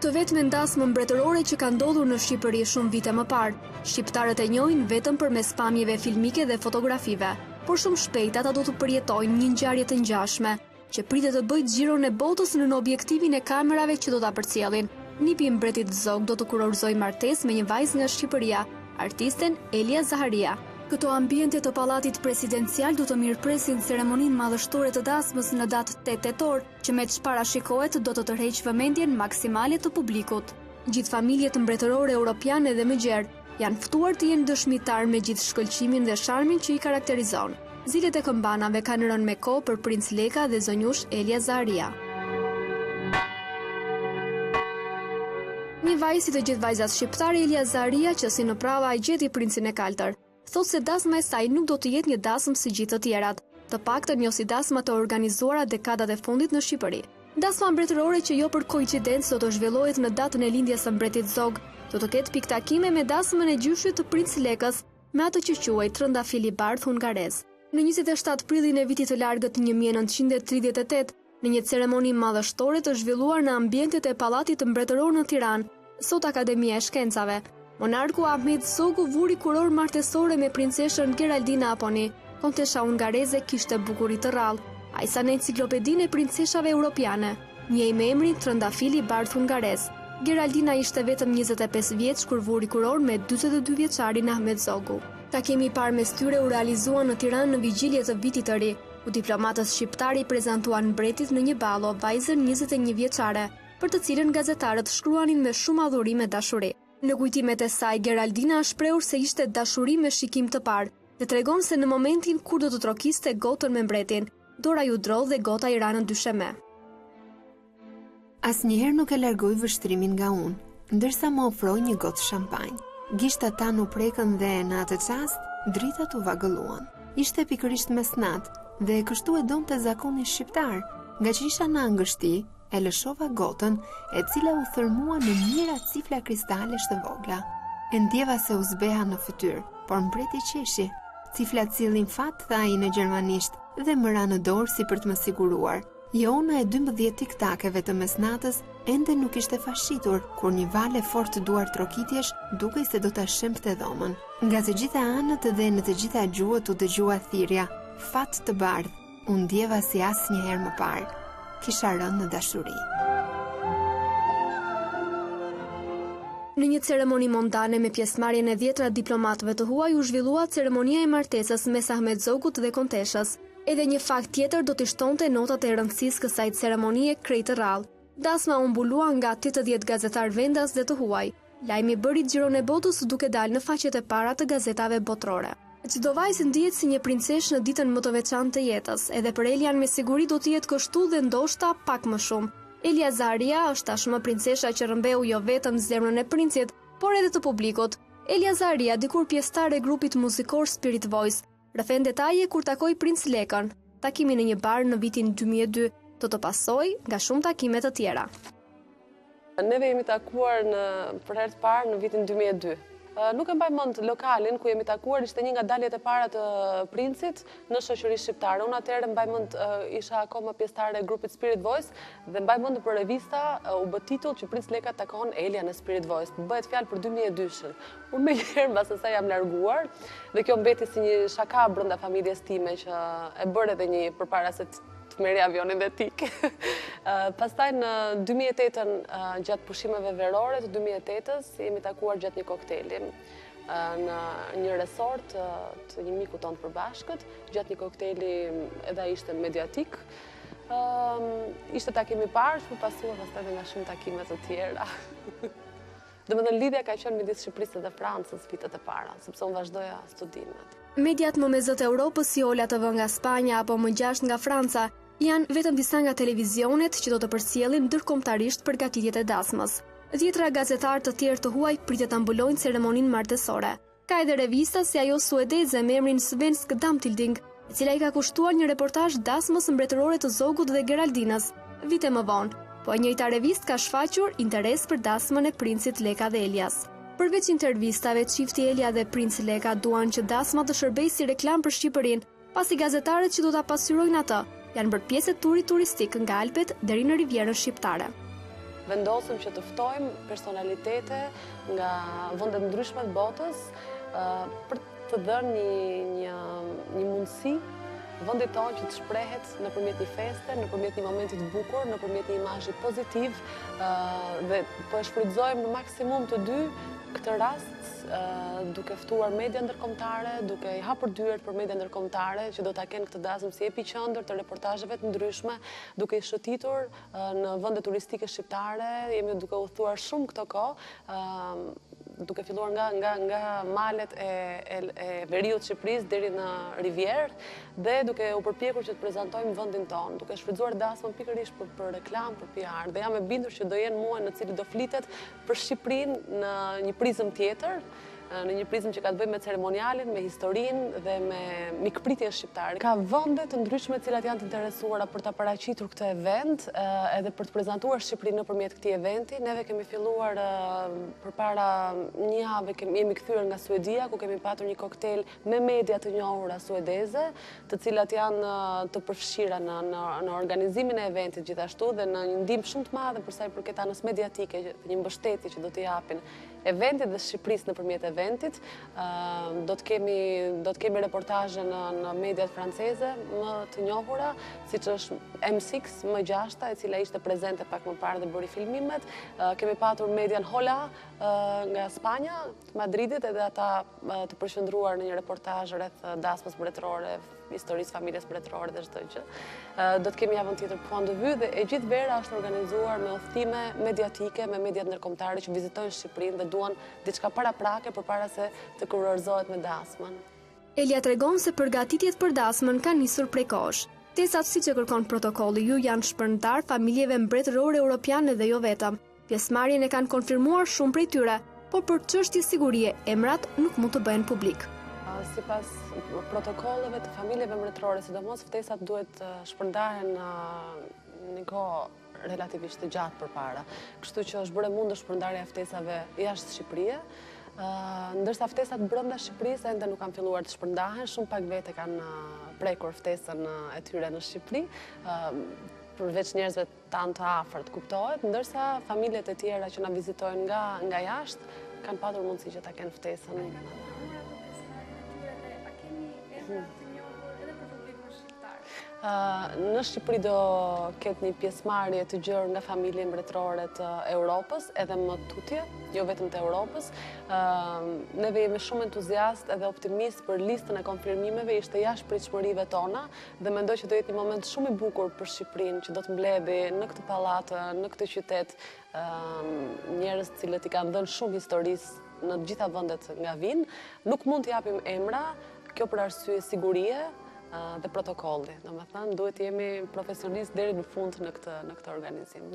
të vetme ndasmë mbretërore që ka ndodhur në Shqipëri shumë vite më parë. Shqiptarët e njohin vetëm përmes pamjeve filmike dhe fotografive, por shumë shpejt ata do të përjetojnë një ngjarje të ngjashme, që pritet të bëjë xhiron e botës në objektivin e kamerave që do ta përcjellin. Nipi i mbretit Zog do të kurorëzojë martesë me një vajzë nga Shqipëria, artisten Elia Zaharia. Këto ambiente të pallatit presidencial do të mirëpresin ceremoninë madhështore të dasmës në datë 8 tetor, që me ç'parashikohet do të tërheqë vëmendjen maksimale të publikut. Gjithë familjet mbretërore europiane dhe më gjerë janë ftuar të jenë dëshmitar me gjithë shkëlqimin dhe sharmin që i karakterizon. Zilet e këmbanave kanë rënë me kohë për Princ Leka dhe zonjush Elia Zaharia. Një vajzë si të gjithë vajzat shqiptare, Elia Zaharia, që si në prava i gjeti princin e kaltër, thotë se dasma e saj nuk do të jetë një dasmë si gjithë të tjerat, të paktën jo si dasma të organizuara dekadat e fundit në Shqipëri. Dasma mbretërore që jo për koincidencë do të zhvillohet në datën e lindjes së mbretit Zog, do të ketë piktakime me dasmën e gjyshit të Princ Lekës me atë që quaj trëndafili bardh hungarez. Në 27 prillin e vitit të largët 1938, në një ceremoni madhështore të zhvilluar në ambientet e pallatit mbretëror në Tiranë, sot Akademia e Shkencave, monarku Ahmet Zogu vuri kuror martesore me princeshën Geraldina Aponi. Kontesha hungareze kishte bukuri të rrallë, aq sa në enciklopedinë e princeshave europiane, njej me emrin trëndafili bardh hungarez. Geraldina ishte vetëm 25 vjeç kur vuri kuror me 42 vjeçarin Ahmet Zogu. Takimi i parë mes tyre u realizua në Tiranë në vigjilje të vitit të ri, ku diplomatët shqiptarë i prezantuan mbretit në një ballo vajzën 21 vjeçare, për të cilën gazetarët shkruanin me shumë adhurim e dashuri. Në kujtimet e saj, Geraldina shprehur se ishte dashuri me shikim të parë dhe tregon se në momentin kur do të trokiste gotën me mbretin, dora ju drodh dhe gota i ranën dysheme. Asnjëherë nuk e largoj vështrimin nga unë, ndërsa më ofroi një gotë shampanjë. Gishtat tan u prekën dhe në atë çast dritat u vagëlluan. Ishte pikërisht mesnat dhe kështu e donte zakonin shqiptar, nga që isha në angështi. E lëshova gotën, e cila u thërmua në mijëra cifla kristalesh të vogla. E ndjeva se u zbeha në fytyrë, por mbreti qeshi. Ciflat sillin fat, tha ai në gjermanisht, dhe më ra në dorë si për të më siguruar. Jona e 12 tiktakeve të mesnatës ende nuk ishte fashitur, kur një vale fort duar trokitjesh dukej se do ta shëmpte dhomën. Nga të gjitha anët dhe në të gjitha gjuhët u dëgjua thirrja, fat të bardh. U ndjeva si asnjëherë më parë. Kisha rënë në dashuri. Në një ceremoni mondane me pjesëmarrjen e 10 diplomatëve të huaj u zhvillua ceremonia e martesës mes Ahmet Zogut dhe konteshës. Edhe një fakt tjetër do t'i shtonte notat e rëndësisë kësaj ceremonie krejt të rrallë. Dasma u mbulua nga 80 gazetar vendas dhe të huaj. Lajmi bëri xhiron e botës duke dalë në faqet e para të gazetave botërore. Çdo vajzë ndihet si një princesh në ditën më të veçantë të jetës, edhe për Elian me siguri do të jetë kështu dhe ndoshta pak më shumë. Elia Zaharia është tashmë princesha që rrëmbeu jo vetëm zemrën e princit, por edhe të publikut. Elia Zaharia, dikur pjesëtare e grupit muzikor Spirit Voice, rrëfen detaje kur takoi Princ Lekën. Takimi në një bar në vitin 2002 do të pasojë nga shumë takime të tjera. Neve jemi takuar për herë të parë në vitin 2002. Nuk e mbaj mend lokalin ku jemi takuar, ishte një nga daljet e para të princit në shoqëri shqiptare. Unë atëherë mbaj mend isha akoma pjesëtare e grupit Spirit Voice dhe mbaj mend për revista u bë titull që Princ Leka takon Elia në Spirit Voice. Bëhet fjalë për 2002-shën. Unë më herë mbas asaj jam larguar dhe kjo mbeti si një shaka brenda familjes time që e bërë edhe një përpara se të merri avionin dhe tik. Pastaj në 2008-ën, gjatë pushimeve verore të 2008-ës, jemi takuar gjatë një kokteli në një resort të një miku tonë përbashkët, gjatë një kokteli edhe ai ishte mediatik. Ishte takimi i parë, më pasua pastaj nga shumë takime të tjera. Domethënë lidhja ka qenë midis Shqipërisë dhe Francës vitet e para, sepse unë vazhdoja studimet. Mediat më mesët e Europës si Ola TV nga Spanja apo më gjashtë nga Franca janë vetëm disa nga televizionet që do të përcjellin ndërkombëtarisht përgatitjet e dasmës. 10 gazetarë të tjerë të huaj pritet ta mbulojnë ceremoninë martesore. Ka edhe revista si ajo suedeze me emrin Svensk Damtilding, e cila i ka kushtuar një reportazh dasmës mbretërore të Zogut dhe Geraldinës vite më vonë. Po e njëjta revistë ka shfaqur interes për dasmën e princit Leka dhe Elias. Përveç intervistave, çifti Elia dhe Princ Leka duan që dasma të shërbejë si reklam për Shqipërinë, pasi gazetarët që do ta pasqyrojnë atë janë bërë pjesë e turit turistik nga Alpet deri në Rivierën Shqiptare. vendosëm që të ftojmë personalitete nga vende të ndryshme të botës për të dhënë një mundësi vendit tonë që të shprehet nëpërmjet një feste, nëpërmjet një momenti të bukur, nëpërmjet një imazhi pozitiv dhe po e shfrytëzojmë në maksimum të dy këtë rast duke ftuar media ndërkombëtare, duke i hapur dyert për media ndërkombëtare që do ta kenë këtë dasëm si epiqendër të reportazheve të ndryshme, duke i shëtitur në vende turistike shqiptare, jemi duke u thuar shumë këtë kohë, duke filluar nga malet e veriut të Shqipërisë deri në Rivierë dhe duke u përpjekur që të prezantojmë vendin tonë, duke shfrytzuar dasmën pikërisht për reklam, për PR. Dhe jam e bindur që do jenë muaj në cili do flitet për Shqipërinë në një prizëm tjetër, në një prizëm që ka të bëjë me ceremonialin, me historinë dhe me mikpritjen shqiptare. Ka vende të ndryshme të cilat janë të interesuara për ta paraqitur këtë event edhe për të prezantuar Shqipërinë nëpërmjet këtij eventi. Neve kemi filluar përpara një jave jemi kthyer nga Suedia, ku kemi patur një koktejl me media të njohura suedeze, të cilat janë të përfshira në organizimin e eventit gjithashtu dhe në një ndihmë shumë të madhe për sa i përket anës mediatike, një mbështetje që do t'i japin eventit dhe Shqipërisë nëpërmjet eventit. Do të kemi reportazhe në mediat franceze më të njohura, siç është M6 M6, e cila ishte prezente pak më parë dhe bëri filmimet. Kemi patur median Hola nga Spanja, Madridit, edhe ata të përqendruar në një reportazh rreth dasmës mbretërore, historisë familjes mbretërore dhe çdo gjë. Do të kemi javën tjetër Point de Vue dhe e gjithë vera është organizuar me udhëtime mediatike me mediat ndërkombëtare që vizitojnë Shqipërinë dhe duan diçka paraprake përpara se të kurorëzohet me dasmën. Elia tregon se përgatitjet për dasmën kanë nisur prej kohësh. Tesat siç e kërkon protokolli ju janë shpërndar familjeve mbretërore europiane dhe jo vetëm. Pjesëmarrjen e kanë konfirmuar shumë prej tyre, por për çështje sigurie emrat nuk mund të bëhen publik. Sipas protokolleve të familjeve mbretërore, sidomos ftesat duhet shpërndahen në një kohë relativisht të gjatë përpara. Kështu që është bërë mundë shpërndarja e ftesave jashtë Shqipërisë, ndërsa ftesat brenda Shqipërisë ende nuk kanë filluar të shpërndahen, shumë pak vete kanë prekur ftesën e tyre në Shqipëri, përveç njerëzve tanë të afërt, kuptohet, ndërsa familjet e tjera që na vizitojnë nga jashtë kanë patur mundësi që ta kenë ftesën. Në Shqipëri do ketë një pjesëmarrje të gjerë nga familje mbretërore të Europës, edhe më tutje, jo vetëm të Europës. Neve jemi shumë entuziast edhe optimist për listën e konfirmimeve, ishte jashtëpritshmërive tona dhe mendoj që do jetë një moment shumë i bukur për Shqipërinë që do të mbledhi në këtë pallatë, në këtë qytet njerëz të cilët i kanë dhënë shumë historisë në të gjitha vendet nga vinë. Nuk mund të japim emra, kjo për arsye sigurie dhe protokolli. Domethënë, duhet të jemi profesionist deri në fund në këtë organizim.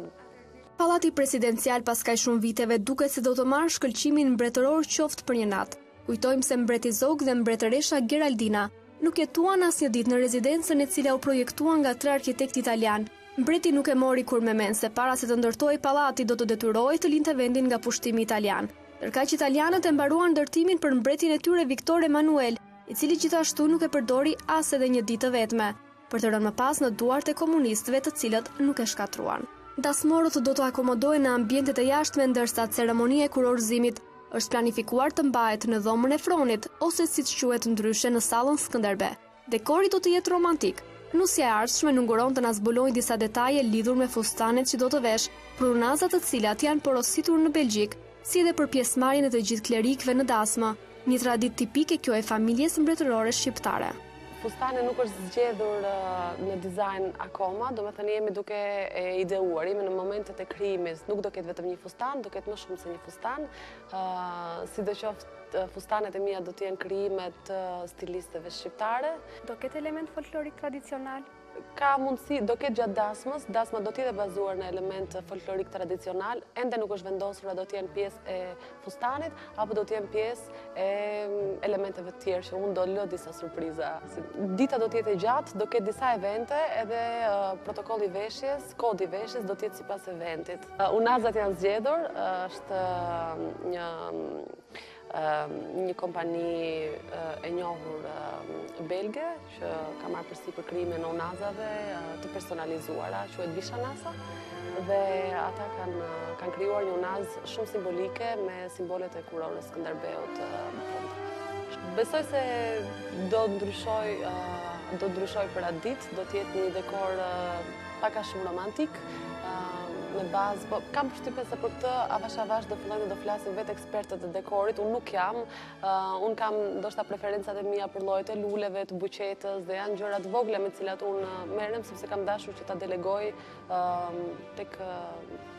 Pallati presidencial pas kaq shumë viteve duket se do të marrë shkëlqimin mbretëror qoftë për një natë. Kujtojmë se mbreti Zog dhe mbretëresha Geraldina nuk jetuan asnjë ditë në rezidencën e cila u projektuan nga 3 arkitektë italian. Mbreti nuk e mori kur me mend se para se të ndërtojë pallati do të detyrohej të linte vendin nga pushtimi italian. Ndërkaq italianët e mbaruan ndërtimin për mbretin e tyre Viktor Emanuel, i cili gjithashtu nuk e përdori as edhe një ditë vetme, për të rënë më pas në duart e komunistëve të cilët nuk e shkatruan. Dasmorët do të akomodohen në ambientet e jashtme, ndërsa ceremonia e kurorëzimit është planifikuar të mbahet në dhomën e Fronit ose siç quhet ndryshe në sallën Skënderbe. Dekori do të jetë romantik. Nusja e ardhshme nënguron të na zbulojë disa detaje lidhur me fustanet që do të vesh, prunazat të cilat janë porositur në Belgjik, si edhe për pjesëmarrjen e të gjithë klerikëve në dasmë, një traditë tipike kjo e familjes mbretërore shqiptare. Fustani nuk është zgjedhur në dizajn akoma, domethënë jemi duke e ideuar, jemi në momentet e krijimit, nuk do ketë vetëm një fustan, do ketë më shumë se një fustan, sidoqoftë fustanet e mia do të jenë krijime të stilistëve shqiptare. Do ketë element folklorik tradicional? Ka mundësi, do ketë gjatë dasmës, dasma do t'jetë bazuar në element folklorik tradicional, ende nuk është vendosur a do t'jenë pjesë e fustanit, apo do t'jenë pjesë e elementeve tjerë që unë do lë disa surpriza. Dita do t'jetë e gjatë, do ketë disa evente, edhe protokolli veshjes, kodi veshjes do t'jetë sipas eventit. Unazat janë zgjedhur, është një një kompani e njohur belge që ka marrë përsipër krijimin e onazave të personalizuara, quhet Bishanasa, dhe ata kanë krijuar një onazë shumë simbolike me simbolet e kurorës Skënderbeut në fund. Besoj se do ndryshoj për atë ditë, do të jetë një dekor pak a shumë romantik, me bazë, po kam përshtypjen se për këtë avash do fillojnë do flasin vetë ekspertët e dekorit, unë nuk jam, unë kam ndoshta preferencat e mia për llojet e luleve, të buqetës, dhe janë gjëra të vogla me të cilat unë merrem sepse kam dashur që ta delegoj tek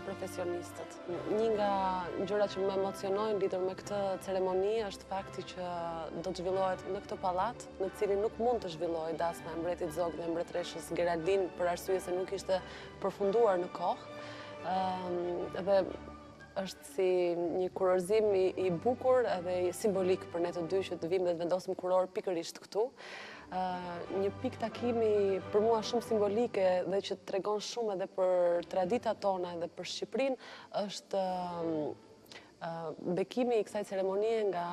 profesionistët. Një nga gjërat që më emocionojnë lidhur me këtë ceremoni është fakti që do të zhvillohet në këtë pallat, në cilin nuk mund të zhvillohej dasma e mbretit Zog dhe mbretreshës Geraldin për arsye se nuk ishte përfunduar në kohë. Dhe është si një kurorëzim i bukur edhe simbolik për ne të dy që të vim dhe të vendosim kuror pikërisht këtu. Një pikë takimi për mua shumë simbolike dhe që tregon shumë edhe për traditat tona edhe për Shqipërinë është bekimi i kësaj ceremonie nga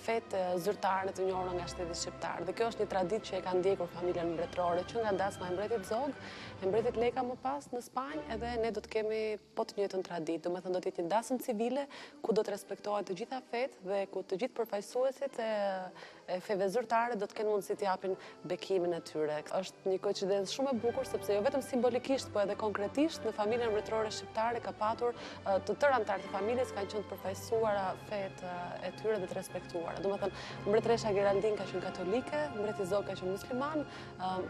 fetë zyrtare të njohura nga shteti shqiptar. Dhe kjo është një traditë që e ka ndjekur familjen mbretërore, që nga dasma e mbretit Zog, e mbretit Leka më pas në Spanjë, edhe ne do të kemi po të njëjtën traditë. Domethënë do të jetë një dasëm civile ku do të respektohen të gjitha fetë dhe ku të gjithë përfaqësuesit e feve zyrtare do të kenë mundësi të japin bekimin e tyre. Është një koincidencë shumë e bukur sepse jo vetëm simbolikisht, po edhe konkretisht në familjen mbretërore shqiptare ka patur të tërë anëtarët e familjes kanë qenë të përfaqësuara fetë e tyre dhe të respektuara. Domethënë mbretresha Geraldin ka qenë katolike, mbreti Zog ka qenë musliman,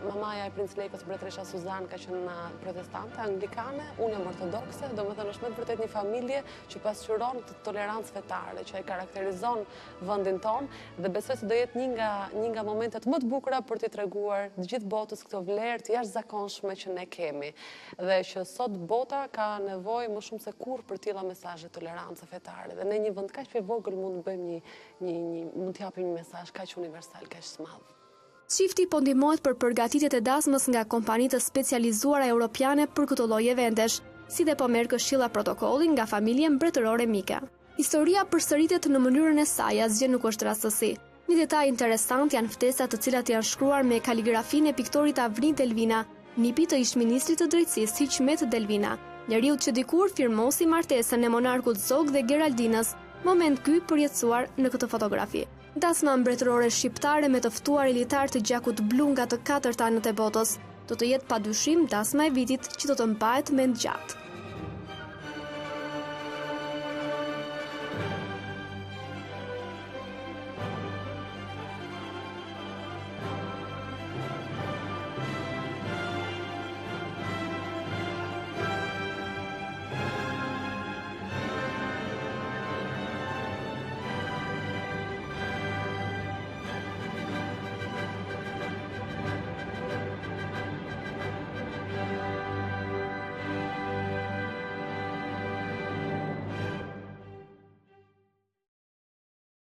mamaja e princ Lekës, mbretresha Suzan ka qenë protestante, anglikane, unë jam ortodokse, domethënë është me të vërtetë një familje që pasqyron të tolerancë fetare, që e karakterizon vendin tonë dhe besoj se do jetë një nga momentet më të bukura për t'i treguar të gjithë botës këto vlerë të jashtëzakonshme që ne kemi dhe që sot bota ka nevojë më shumë se kurrë për tilla mesazhe tolerancë fetare dhe në një vend kaq të vogël mund të bëjmë mund të japim një mesazh kaq universal, kaq të madh. Çifti po ndihmohet për përgatitjet e dasmës nga kompanitë specializuara europiane për këtë lloj eventesh, si dhe po merr këshilla protokolli nga familje mbretërore mike. Historia përsëritet në mënyrën e saj, asgjë nuk është rastësi. Një detaj interesant janë ftesat të cilat janë shkruar me kaligrafinë e piktorit Avni Delvina, nipi të ish-ministrit të drejtësisë Hiçmet Delvina, njeriu që dikur firmosi martesën e monarkut Zog dhe Geraldinës, moment ky përjetësuar në këtë fotografi. Dasma mbretërore shqiptare me të ftuar elitar të gjakut blu nga të katërt anët e botës, do të jetë padyshim dasma e vitit që do të mbahet mend gjatë.